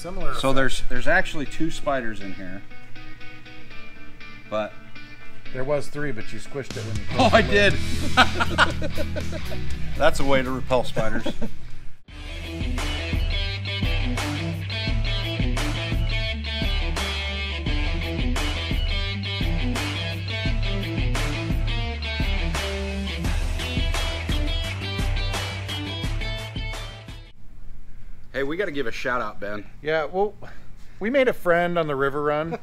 Similar. So there's actually 2 spiders in here, but there was 3, but you squished it when you. Oh, I did. That's a way to repel spiders. Hey, we got to give a shout out, Ben. Yeah, well, we made a friend on the river run,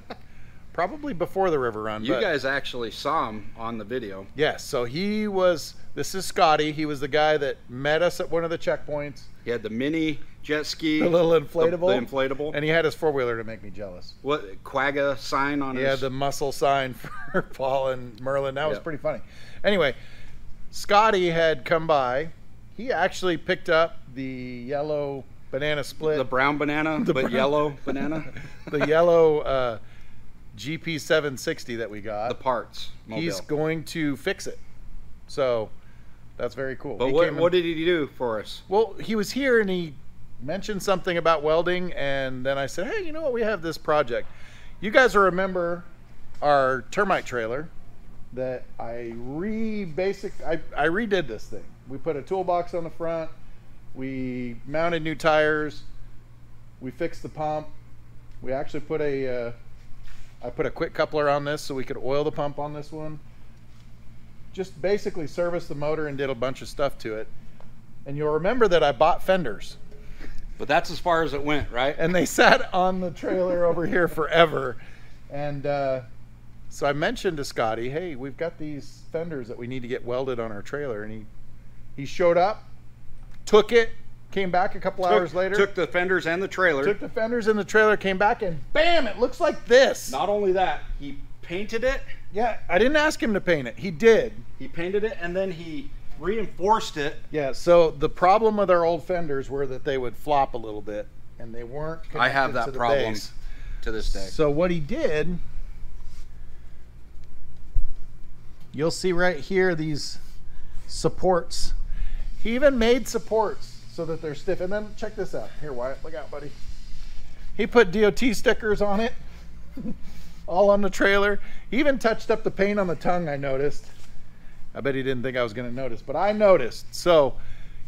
probably before the river run. You guys actually saw him on the video. Yes, so he was, this is Scotty. He was the guy that met us at one of the checkpoints. He had the mini jet ski. The little inflatable. The inflatable. And he had his 4-wheeler to make me jealous. What, Quagga sign on his? He had the muscle sign for Paul and Merlin. That was pretty funny. Anyway, Scotty had come by. He actually picked up the yellow banana split. The brown banana, but yellow banana. The yellow GP 760 that we got. The parts. Mobile. He's going to fix it. So that's very cool. But what did he do for us? Well, he was here and he mentioned something about welding, and then I said, hey, you know what? We have this project. You guys will remember our termite trailer that I redid this thing. We put a toolbox on the front. We mounted new tires. We fixed the pump. We actually put I put a quick coupler on this so we could oil the pump on this one. Just basically serviced the motor and did a bunch of stuff to it. And you'll remember that I bought fenders. But that's as far as it went, right? And they sat on the trailer over here forever. And so I mentioned to Scotty, hey, we've got these fenders that we need to get welded on our trailer. And he showed up. Took it, came back a couple hours later. Took the fenders and the trailer. Took the fenders and the trailer, came back, and bam, it looks like this. Not only that, he painted it. Yeah, I didn't ask him to paint it. He did. He painted it, and then he reinforced it. Yeah, so the problem with our old fenders were that they would flop a little bit, and they weren't connected I have that to the problem base. To this day. So what he did, you'll see right here these supports. He even made supports so that they're stiff. And then check this out. Here, Wyatt, look out, buddy. He put DOT stickers on it, all on the trailer. He even touched up the paint on the tongue, I noticed. I bet he didn't think I was going to notice, but I noticed. So,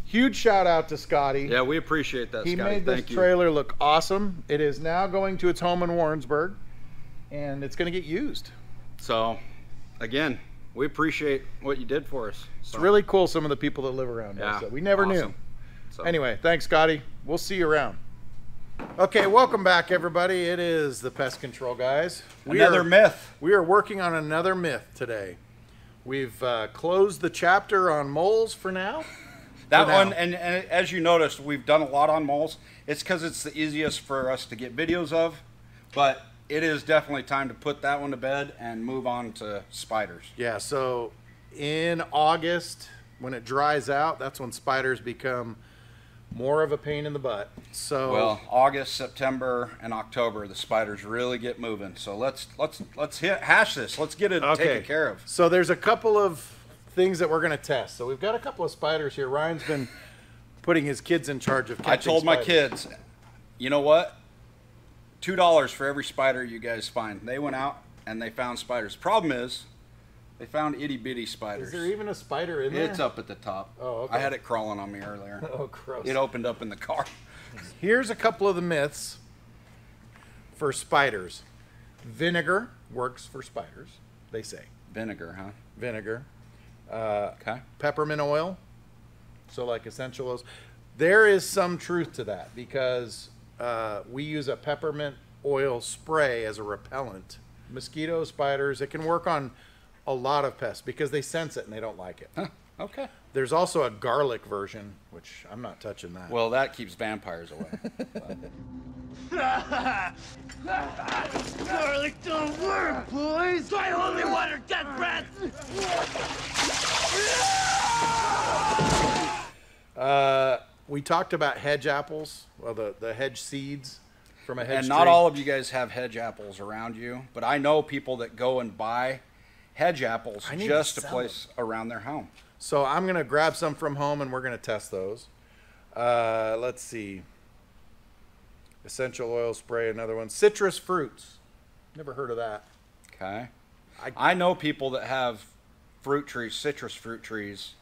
huge shout out to Scotty. Yeah, we appreciate that, Scotty. He made this trailer look awesome. It is now going to its home in Warrensburg, and it's going to get used. So, again, we appreciate what you did for us. It's really cool, some of the people that live around here. Yeah, So we never knew. So. Anyway, thanks, Scotty. We'll see you around. Okay, welcome back, everybody. It is the Pest Control Guys. Another myth. We are working on another myth today. We've closed the chapter on moles for now. That one, and as you noticed, we've done a lot on moles. It's because it's the easiest for us to get videos of, but it is definitely time to put that one to bed and move on to spiders. Yeah, so in August, when it dries out, that's when spiders become more of a pain in the butt. So well, August, September, and October, the spiders really get moving. So let's hash this. Let's get it taken care of. So there's a couple of things that we're going to test. So we've got a couple of spiders here. Ryan's been putting his kids in charge of catching I told spiders. my kids, you know what? $2 for every spider you guys find. They went out and they found spiders. Problem is, they found itty bitty spiders. Is there even a spider in there? It's up at the top. Oh, okay. I had it crawling on me earlier. Oh, gross. It opened up in the car. Here's a couple of the myths for spiders. Vinegar works for spiders, they say. Vinegar, huh? Vinegar. Okay. Peppermint oil, so like essential oils. There is some truth to that because we use a peppermint oil spray as a repellent. Mosquito, spiders, it can work on a lot of pests because they sense it and they don't like it. Huh. Okay. There's also a garlic version, which I'm not touching that. Well, that keeps vampires away. Garlic don't work, boys! Try holy water, death breath! We talked about hedge apples, well, the hedge seeds from a hedge And tree. not all of you guys have hedge apples around you, but I know people that go and buy hedge apples just to place around their home. So I'm going to grab some from home and we're going to test those. Let's see. Essential oil spray, another one. Citrus fruits. Never heard of that. Okay. I know people that have fruit trees, citrus fruit trees,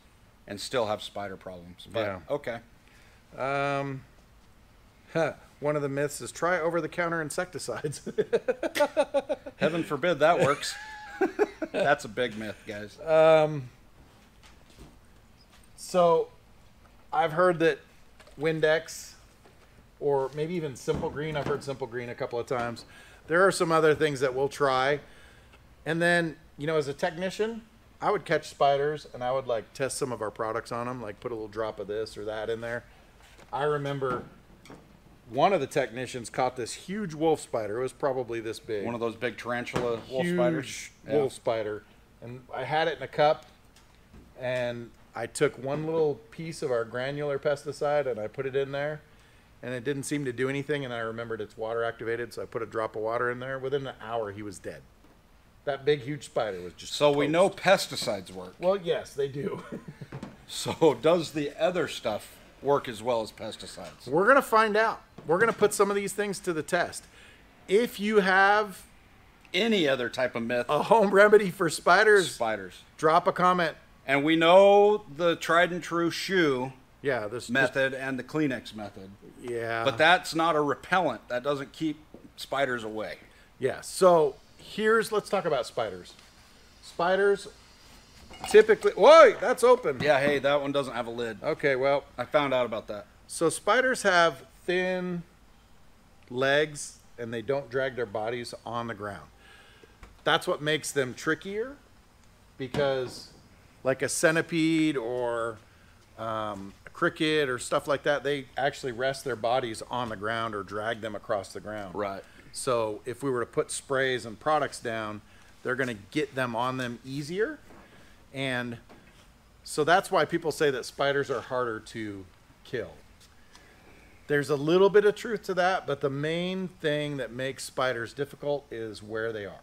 and still have spider problems. But, Yeah. okay. One of the myths is try over-the-counter insecticides. Heaven forbid that works. That's a big myth, guys. So I've heard that Windex, or maybe even Simple Green, I've heard Simple Green a couple of times. There are some other things that we'll try. And then, you know, as a technician, I would catch spiders and I would like test some of our products on them, like put a little drop of this or that in there. I remember one of the technicians caught this huge wolf spider. It was probably this big. One of those big tarantula wolf Huge spiders. wolf spider. And I had it in a cup, and I took one little piece of our granular pesticide and I put it in there, and it didn't seem to do anything. And I remembered it's water activated, so I put a drop of water in there. Within an hour, he was dead. That big, huge spider was just So we toast. know pesticides work. Well, yes, they do. So does the other stuff work as well as pesticides? We're going to find out. We're going to put some of these things to the test. If you have Any other type of myth? a home remedy for spiders, drop a comment. And we know the tried and true shoe Yeah, this method and the Kleenex method. Yeah. But that's not a repellent. That doesn't keep spiders away. Yeah, so let's talk about spiders. Spiders typically, whoa, that's open. Yeah, hey, that one doesn't have a lid. Okay, well, I found out about that. so spiders have thin legs and they don't drag their bodies on the ground. That's what makes them trickier, because like a centipede or a cricket or stuff like that, they actually rest their bodies on the ground or drag them across the ground. Right. So if we were to put sprays and products down, they're going to get them on them easier. And so that's why people say that spiders are harder to kill. There's a little bit of truth to that, but the main thing that makes spiders difficult is where they are.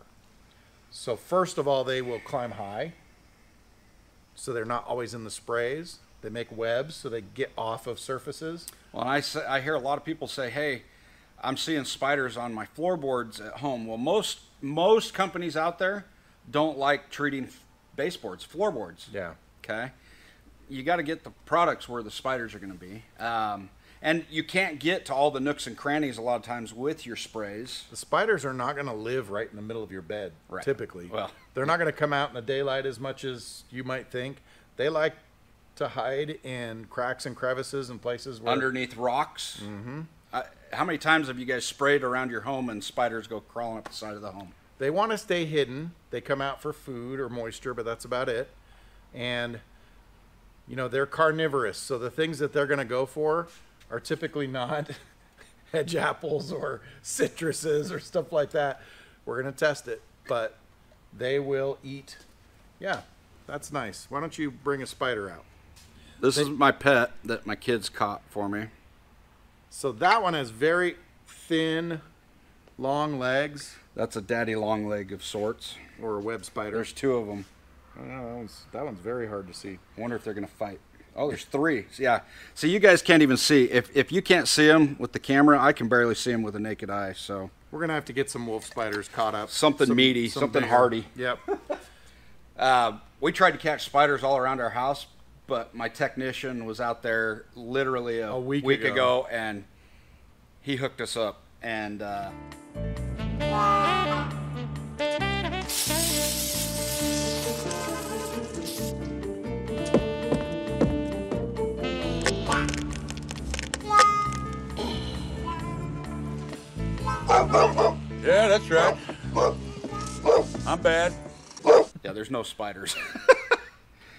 So first of all, they will climb high, so they're not always in the sprays. They make webs, so they get off of surfaces. Well, I hear a lot of people say, hey, I'm seeing spiders on my floorboards at home. Well, most companies out there don't like treating baseboards, floorboards. Yeah. Okay. You got to get the products where the spiders are going to be. And you can't get to all the nooks and crannies a lot of times with your sprays. The spiders are not going to live right in the middle of your bed, Right. typically. Well, they're not going to come out in the daylight as much as you might think. They like to hide in cracks and crevices and places where... underneath rocks. Mm-hmm. How many times have you guys sprayed around your home and spiders go crawling up the side of the home? They want to stay hidden. They come out for food or moisture, but that's about it. And, you know, they're carnivorous. So the things that they're going to go for are typically not hedge apples or citruses or stuff like that. We're going to test it, but they will eat. Yeah, that's nice. Why don't you bring a spider out? This is my pet that my kids caught for me. So that one has very thin, long legs. That's a daddy long leg of sorts. Or a web spider. There's two of them. I don't know, that one's very hard to see. I wonder if they're going to fight. Oh, there's three. Yeah. So you guys can't even see. If you can't see them with the camera, I can barely see them with a naked eye. So we're going to have to get some wolf spiders caught up. Something meaty, something bigger. hardy. Yep. We tried to catch spiders all around our house, but my technician was out there literally a week ago, and he hooked us up. And Yeah, that's right. I'm bad. yeah, there's no spiders.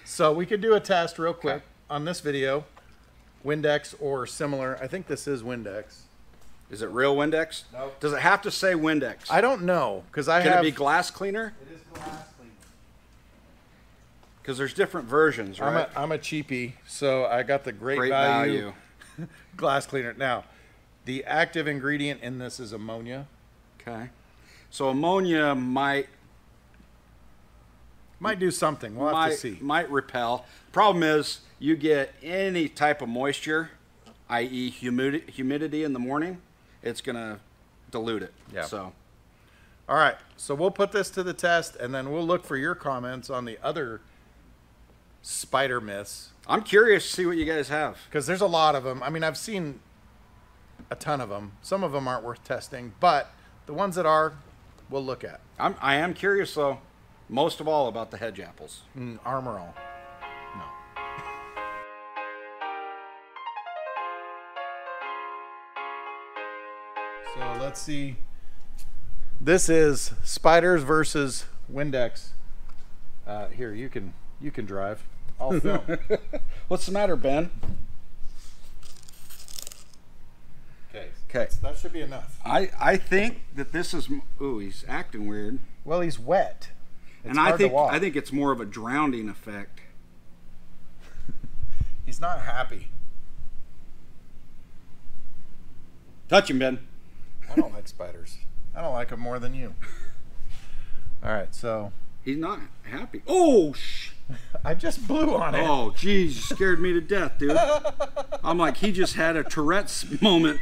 So we could do a test real quick on this video. Windex or similar. I think this is Windex. Is it real Windex? No. Does it have to say Windex? I don't know, because I Can have... it be glass cleaner? It is glass cleaner. Because there's different versions, right? I'm a cheapie, so I got the great Great value value. glass cleaner. Now, the active ingredient in this is ammonia. Okay. So ammonia might do something. We'll have to see. might repel. Problem is, you get any type of moisture, i.e. humidity in the morning, it's going to dilute it. Yeah. So, all right. So we'll put this to the test, and then we'll look for your comments on the other spider myths. I'm curious to see what you guys have. Because there's a lot of them. I mean, I've seen a ton of them. Some of them aren't worth testing, but the ones that are, we'll look at. I am curious, though, most of all about the hedge apples. Armor all. No. So let's see. This is spiders versus Windex. Here, you can drive. I'll film. What's the matter, Ben? Okay. That should be enough. I think that this is... Ooh, he's acting weird. Well, he's wet. It's and hard to walk. I think it's more of a drowning effect. He's not happy. Touch him, Ben. I don't like spiders. I don't like them more than you. All right, so... He's not happy. Oh, I just blew on it. Oh, geez, you scared me to death, dude. I'm like, he just had a Tourette's moment.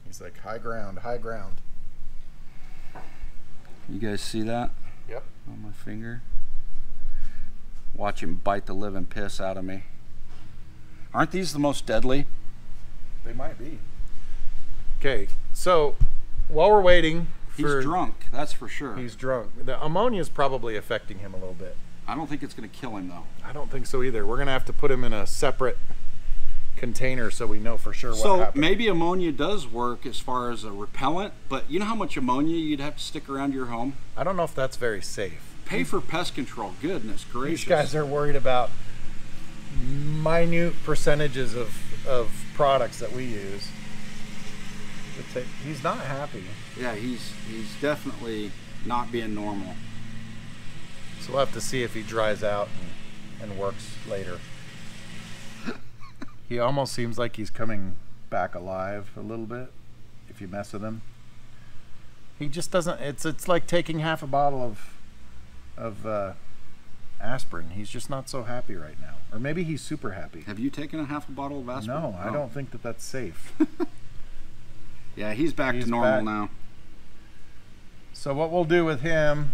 He's like, high ground, high ground. You guys see that? Yep. On my finger. Watch him bite the living piss out of me. Aren't these the most deadly? They might be. Okay, so while we're waiting He's drunk, that's for sure. He's drunk. The ammonia is probably affecting him a little bit. I don't think it's going to kill him, though. I don't think so either. We're going to have to put him in a separate container so we know for sure what happened. So maybe ammonia does work as far as a repellent, but you know how much ammonia you'd have to stick around your home? I don't know if that's very safe. Pay for pest control. Goodness gracious. These guys are worried about minute percentages of products that we use. He's not happy. Yeah, he's definitely not being normal. So we'll have to see if he dries out and works later. He almost seems like he's coming back alive a little bit if you mess with him. He just doesn't. It's like taking half a bottle of aspirin. He's just not so happy right now. Or maybe he's super happy. Have you taken a half a bottle of aspirin? No, I don't think that that's safe. Yeah, he's back to normal now. So what we'll do with him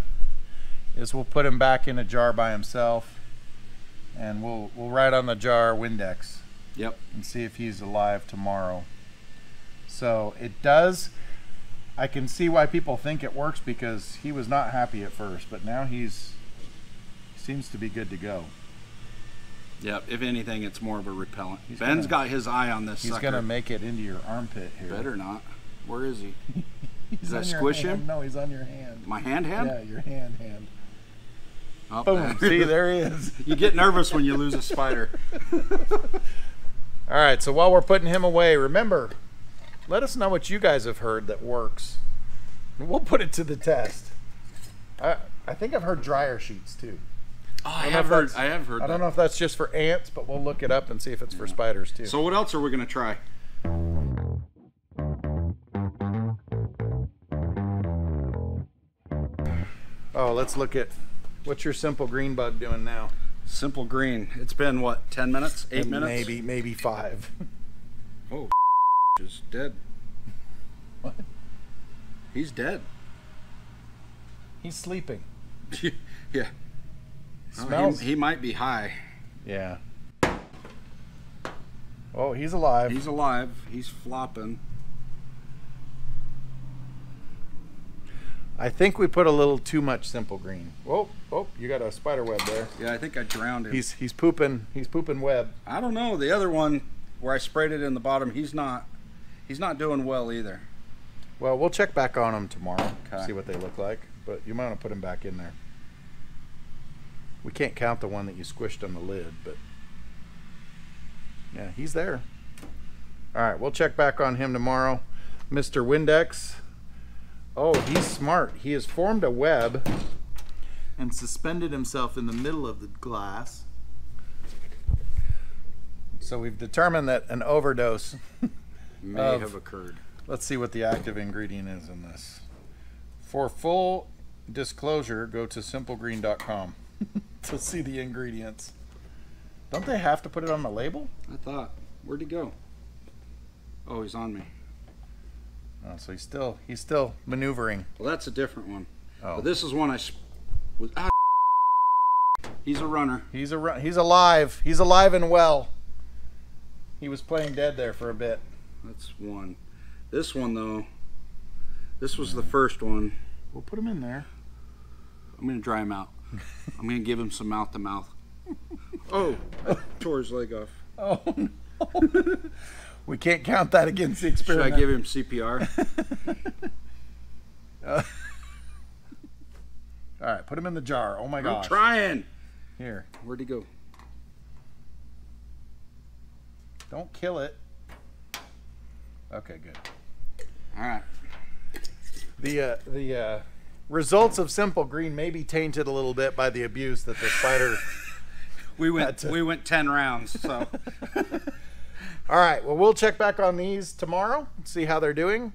is we'll put him back in a jar by himself, and we'll write on the jar Windex. Yep. And see if he's alive tomorrow. So it does. I can see why people think it works because he was not happy at first, but now he seems to be good to go. Yep. If anything, it's more of a repellent. Ben's got his eye on this sucker. He's gonna make it into your armpit here. Better not. Where is he? Does that squish him? No, he's on your hand. My hand? Yeah, your hand. Oh, boom. See, there he is. You get nervous when you lose a spider. All right, so while we're putting him away, remember, let us know what you guys have heard that works. And we'll put it to the test. I think I've heard dryer sheets too. Oh, I have heard that. I don't know if that's just for ants, but we'll look it up and see if it's for spiders too. So what else are we going to try? Oh, let's look at what's your simple green bug doing now? Simple green. It's been what, 10 minutes? 8 minutes? Maybe 5. Oh, is dead. What? He's dead. He's sleeping. Yeah. Smells. He might be high. Yeah. Oh, he's alive. He's alive. He's flopping. I think we put a little too much simple green. Oh, you got a spider web there. Yeah, I think I drowned him. He's pooping web. I don't know. The other one where I sprayed it in the bottom, he's not doing well either. Well, we'll check back on them tomorrow. Okay. See what they look like. But you might want to put them back in there. We can't count the one that you squished on the lid, but yeah, he's there. All right, we'll check back on him tomorrow. Mr. Windex. Oh, he's smart. He has formed a web and suspended himself in the middle of the glass. So we've determined that an overdose may have occurred. Let's see what the active ingredient is in this. For full disclosure, go to simplegreen.com to see the ingredients. Don't they have to put it on the label? I thought. Where'd he go? Oh, he's on me. Oh, so he's still maneuvering. Well, that's a different one. Oh. But this is one he's a runner. He's alive. He's alive and well. He was playing dead there for a bit. That's one. This one, though, this was the first one. We'll put him in there. I'm going to dry him out. I'm going to give him some mouth-to-mouth. Oh, I tore his leg off. Oh, no. We can't count that against the experiment. Should I give him CPR? All right, put him in the jar. Oh, my gosh. I'm trying. Here. Where'd he go? Don't kill it. Okay, good. All right. The results of Simple Green may be tainted a little bit by the abuse that the spider. We went 10 rounds. So. All right. Well, we'll check back on these tomorrow. See how they're doing.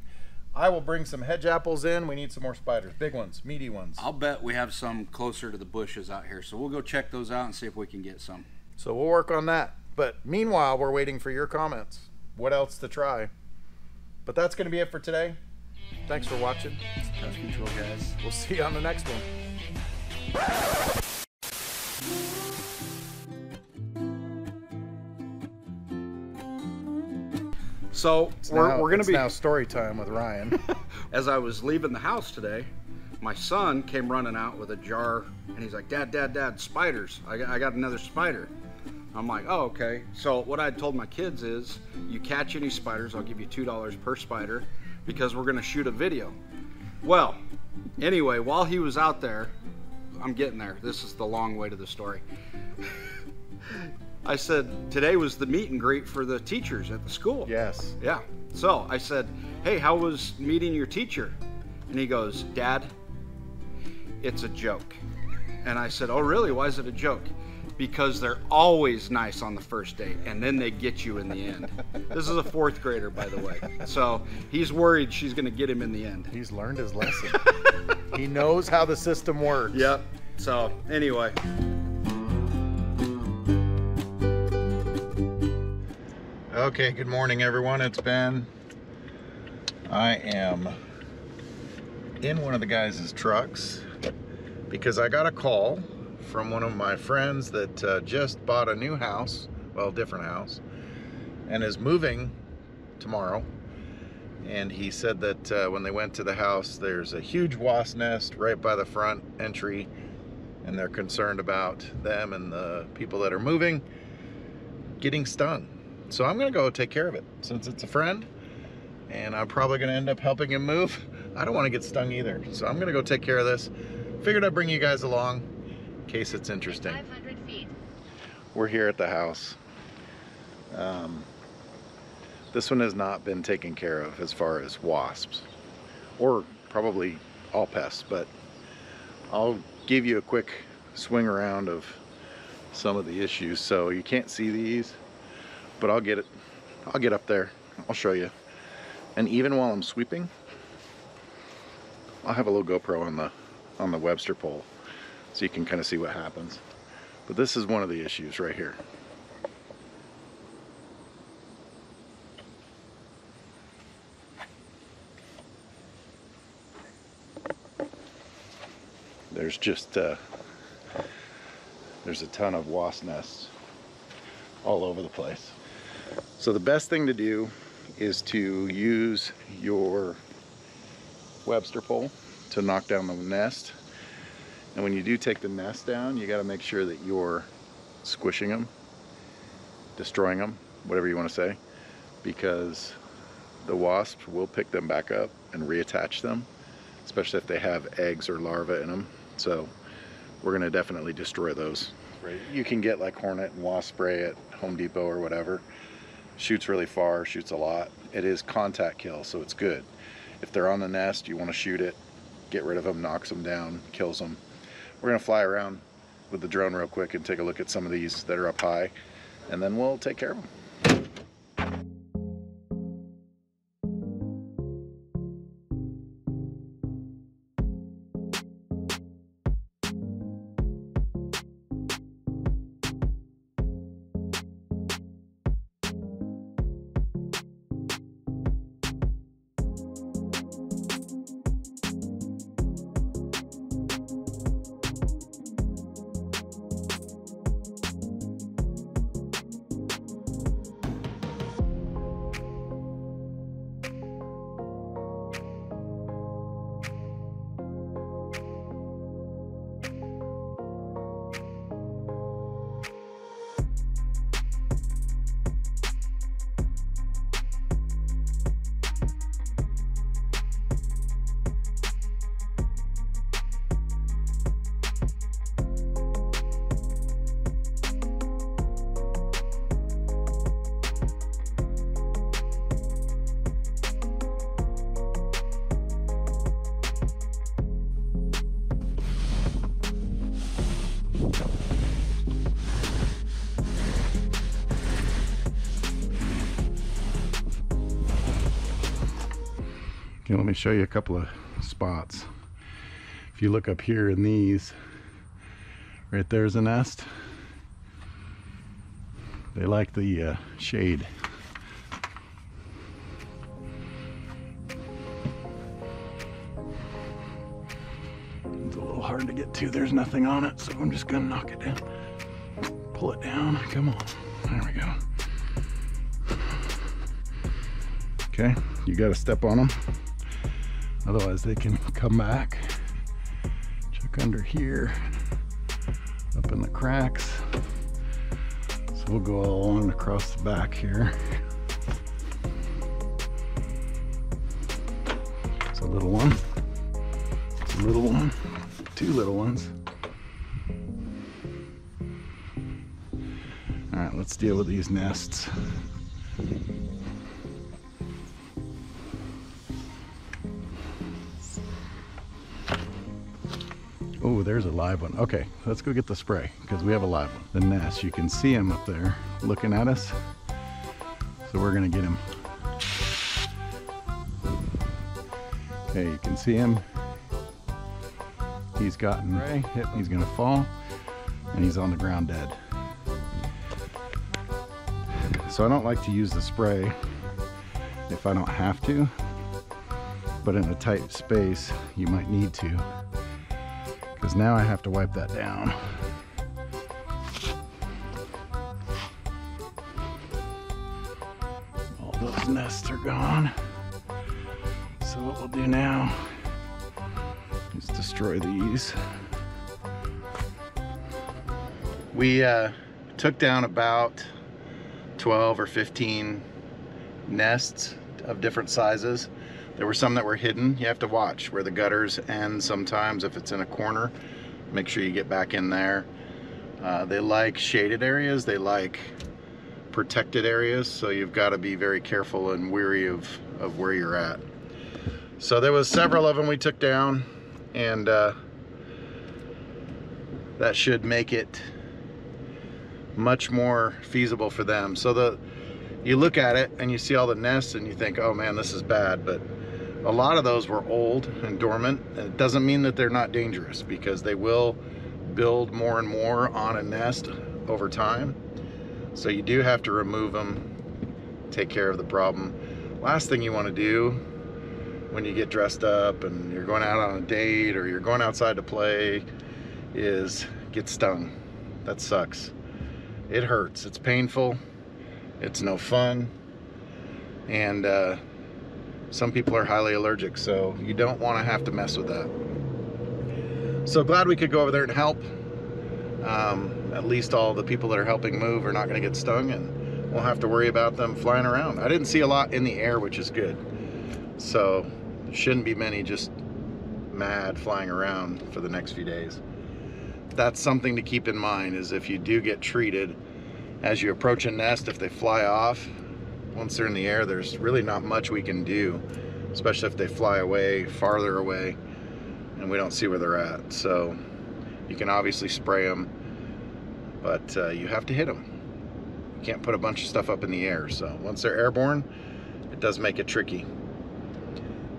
I will bring some hedge apples in. We need some more spiders, big ones, meaty ones. I'll bet we have some closer to the bushes out here, so we'll go check those out and see if we can get some. So we'll work on that. But meanwhile, we're waiting for your comments. What else to try? But that's going to be it for today. Thanks for watching. Pest control, guys. We'll see you on the next one. So we're going to be now story time with Ryan. As I was leaving the house today, my son came running out with a jar, and he's like, Dad, spiders. I got another spider. I'm like, oh, okay. So what I told my kids is, you catch any spiders, I'll give you $2 per spider, because we're going to shoot a video. Well, anyway, while he was out there, I'm getting there. This is the long way to the story. I said, today was the meet and greet for the teachers at the school. Yes. Yeah. So I said, hey, how was meeting your teacher? And he goes, Dad, it's a joke. And I said, oh, really? Why is it a joke? Because they're always nice on the first date, and then they get you in the end. This is a 4th grader, by the way. So he's worried she's going to get him in the end. He's learned his lesson. He knows how the system works. Yep. So anyway. Okay, good morning, everyone. It's Ben. I am in one of the guys' trucks because I got a call from one of my friends that just bought a new house, well, different house, and is moving tomorrow. And he said that when they went to the house, there's a huge wasp nest right by the front entry, and they're concerned about them and the people that are moving getting stung. So I'm gonna go take care of it since it's a friend, and I'm probably gonna end up helping him move. I don't want to get stung either, so I'm gonna go take care of this. Figured I'd bring you guys along in case it's interesting. 500 feet. We're here at the house. This one has not been taken care of as far as wasps, or probably all pests, but I'll give you a quick swing around of some of the issues. So you can't see these, but I'll get up there, I'll show you. And even while I'm sweeping, I'll have a little GoPro on the Webster pole so you can kind of see what happens. But this is one of the issues right here. There's just there's a ton of wasp nests all over the place. So the best thing to do is to use your Webster pole to knock down the nest. And when you do take the nest down, you got to make sure that you're squishing them, destroying them, whatever you want to say, because the wasps will pick them back up and reattach them, especially if they have eggs or larvae in them. So we're going to definitely destroy those. You can get like hornet and wasp spray at Home Depot or whatever. Shoots really far, shoots a lot. It is contact kill, so it's good. If they're on the nest, you want to shoot it, get rid of them, knocks them down, kills them. We're going to fly around with the drone real quick and take a look at some of these that are up high, and then we'll take care of them. Okay, let me show you a couple of spots. If you look up here in these, right there's a nest. They like the shade. It's a little hard to get to. There's nothing on it, so I'm just gonna knock it down. Pull it down. Come on. There we go. Okay, you got to step on them. Otherwise they can come back. Check under here, up in the cracks. So we'll go all along across the back here. It's a little one. It's a little one. Two little ones. All right, let's deal with these nests. Oh, there's a live one. Okay, let's go get the spray because we have a live one. The nest, you can see him up there looking at us. So we're gonna get him. Okay, you can see him. He's gotten ray, he's gonna fall, and he's on the ground dead. So I don't like to use the spray if I don't have to, but in a tight space, you might need to. Because now I have to wipe that down. All those nests are gone. So what we'll do now is destroy these. We took down about 12 or 15 nests of different sizes. There were some that were hidden. You have to watch where the gutters end sometimes. If it's in a corner, make sure you get back in there. They like shaded areas. They like protected areas. So you've got to be very careful and wary of where you're at. So there was several of them we took down, and that should make it much more feasible for them. So you look at it and you see all the nests and you think, oh man, this is bad, but a lot of those were old and dormant. And it doesn't mean that they're not dangerous, because they will build more and more on a nest over time. So you do have to remove them, take care of the problem. Last thing you want to do when you get dressed up and you're going out on a date or you're going outside to play is get stung. That sucks. It hurts, it's painful, it's no fun, and some people are highly allergic, so you don't want to have to mess with that. So glad we could go over there and help. At least all the people that are helping move are not going to get stung, and won't have to worry about them flying around. I didn't see a lot in the air, which is good. So there shouldn't be many just mad flying around for the next few days. That's something to keep in mind, is if you do get treated, as you approach a nest, if they fly off, once they're in the air, there's really not much we can do, especially if they fly away, farther away, and we don't see where they're at. So you can obviously spray them, but you have to hit them. You can't put a bunch of stuff up in the air. So once they're airborne, it does make it tricky.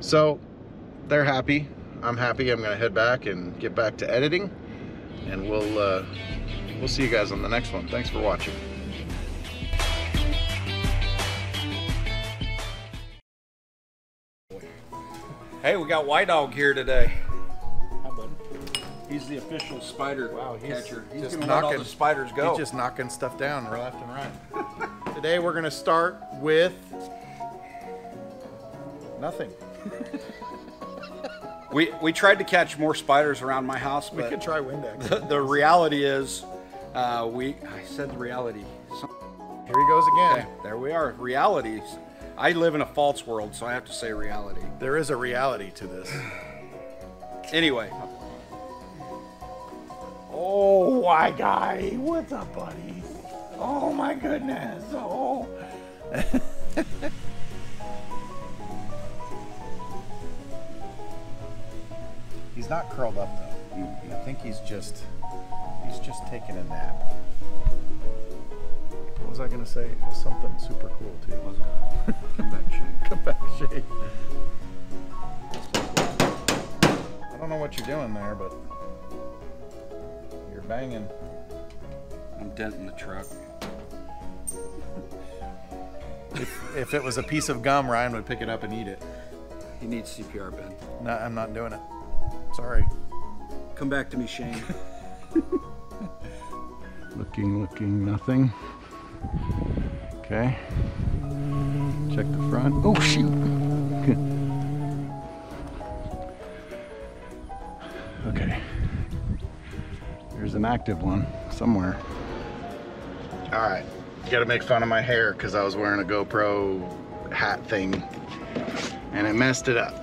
So they're happy. I'm happy. I'm going to head back and get back to editing, and we'll see you guys on the next one. Thanks for watching. Hey, we got White Dog here today. Hi, bud. He's the official spider catcher. He's just gonna let all the spiders go. He's just knocking stuff down left and right. Today we're gonna start with nothing. We tried to catch more spiders around my house, We but could try Windex. the reality is, I said the reality. Here he goes again. Okay, there we are. Realities. I live in a false world, so I have to say reality. There is a reality to this. Anyway. Oh, my guy. What's up, buddy? Oh, my goodness. Oh. He's not curled up, though. I think he's just taking a nap. What was I going to say? It was something super cool, too. Come back, Shane. Come back, Shane. dent in the truck. If it was a piece of gum, Ryan would pick it up and eat it. He needs CPR, Ben. No, I'm not doing it. Sorry. Come back to me, Shane. Looking, nothing. Okay. Check the front. Oh, shoot. Okay. There's an active one somewhere. All right. You gotta make fun of my hair because I was wearing a GoPro hat thing and it messed it up.